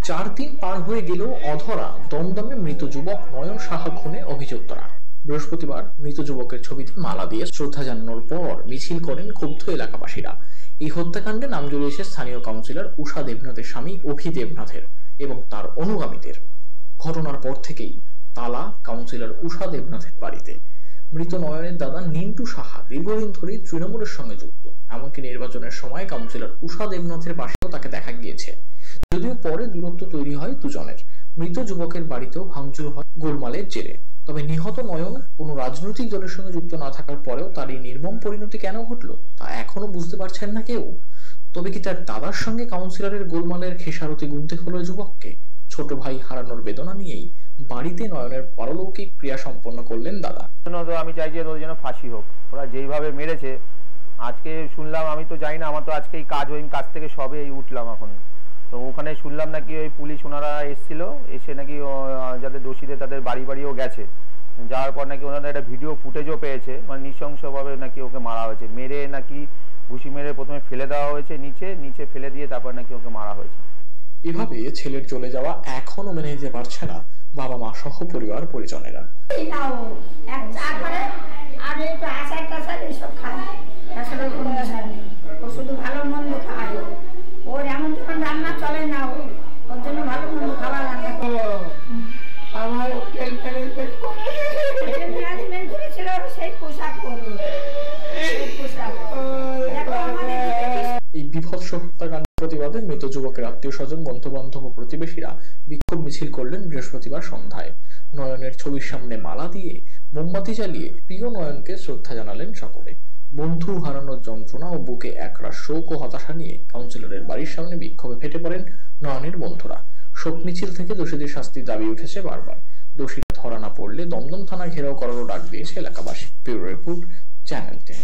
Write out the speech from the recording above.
4 দিন পার হয়ে গেলেও অধরা দমদমে মৃত যুবক নয়ন সাহা খুনে অভিযুক্তরা। বৃহস্পতিবার মৃত যুবকের ছবিতে মালা দিয়ে শ্রদ্ধা জানানোর পর মিছিল করেন ক্ষুব্ধ এলাকাবাসীরা। এই হত্যাকাণ্ডে নাম জড়িয়েছে স্থানীয় কাউন্সিলর উষা দেবনাথের স্বামী অভি দেবনাথের এবং তার অনুগামীদের। ঘটনার পর থেকেই তালা কাউন্সিলর উষা দেবনাথের বাড়িতে। মৃত নয়নের দাদা নিন্টু সাহা দীর্ঘদিন ধরেই তৃণমূলের সঙ্গে যুক্ত। এমনকি নির্বাচনের সময় কাউন্সিলর উষা দেবনাথের পাশেও তাকে দেখা গিয়েছে। যদিও পরে দূরত্ব তৈরি হয় দুজনের। মৃত যুবকের বাড়িতেও ভাঙচুর হয় গোলমালের জেরে। তবে নিহত নয়ন কোনো রাজনৈতিক দলের সঙ্গে যুক্ত না থাকার পরেও তার এই নির্মম পরিণতি কেন ঘটল তা এখনো বুঝতে পারছেন না কেউ। তবে কি তার দাদার সঙ্গে কাউন্সিলরের গোলমালের খেসারতি গুনতে হলো যুবককে? ছোট ভাই হারানোর বেদনা নিয়েই বাড়িতে নয়নের পারলৌকিক ক্রিয়া সম্পন্ন করলেন দাদা। আমি চাইছি ওদের যেন ফাঁসি হোক। ওরা যেইভাবে মেরেছে আজকে শুনলাম, আমি তো জানি না, আমার তো আজকে এই কাজ থেকে সবে উঠলাম এখন। তো ওখানে শুনলাম নাকি ওই পুলিশ ওনারা এসেছিল, এসে নাকি যাদের দোষীদের তাদের বাড়িও গেছে। যাওয়ার পর নাকি ওনারা একটা ভিডিও ফুটেজও পেয়েছে, মানে নৃশংসভাবে নাকি ওকে মারা হয়েছে। মেরে নাকি ঘুষি মেরে প্রথমে ফেলে দেওয়া হয়েছে নিচে ফেলে দিয়ে তারপর নাকি ওকে মারা হয়েছে। এভাবে ছেলের চলে যাওয়া এখনো মেনে নিতে পারছে না বাবা মা সহ পরিবার পরিজনেরা। শুধু ভালো মন্দ খায়, ওর এমন যখন রান্না চলে না, ওর জন্য ভালো মন্দ খাবার রান্না আমার সেই পোশাক করবো। এই বিভৎস হত্যাকাণ্ড প্রতিবাদে মৃত যুবকের আত্মীয় স্বজন, বন্ধু বান্ধব ও প্রতিবেশীরা বিক্ষোভ মিছিল করলেন বৃহস্পতিবার সন্ধ্যায়। নয়নের ছবির সামনে মালা দিয়ে মোমবাতি জ্বালিয়ে প্রিয় নয়নকে শ্রদ্ধা জানালেন সকলে। বন্ধু হারানোর যন্ত্রণা ও বুকে একরাশ শোক ও হতাশা নিয়ে কাউন্সিলরের বাড়ির সামনে বিক্ষোভে ফেটে পড়েন নয়নের বন্ধুরা। শোক মিছিল থেকে দোষীদের শাস্তির দাবি উঠেছে বারবার। দোষীরা ধরা না পড়লে দমদম থানা ঘেরাও করারও ডাক দিয়েছে এলাকাবাসী। Bureau report, channel 10।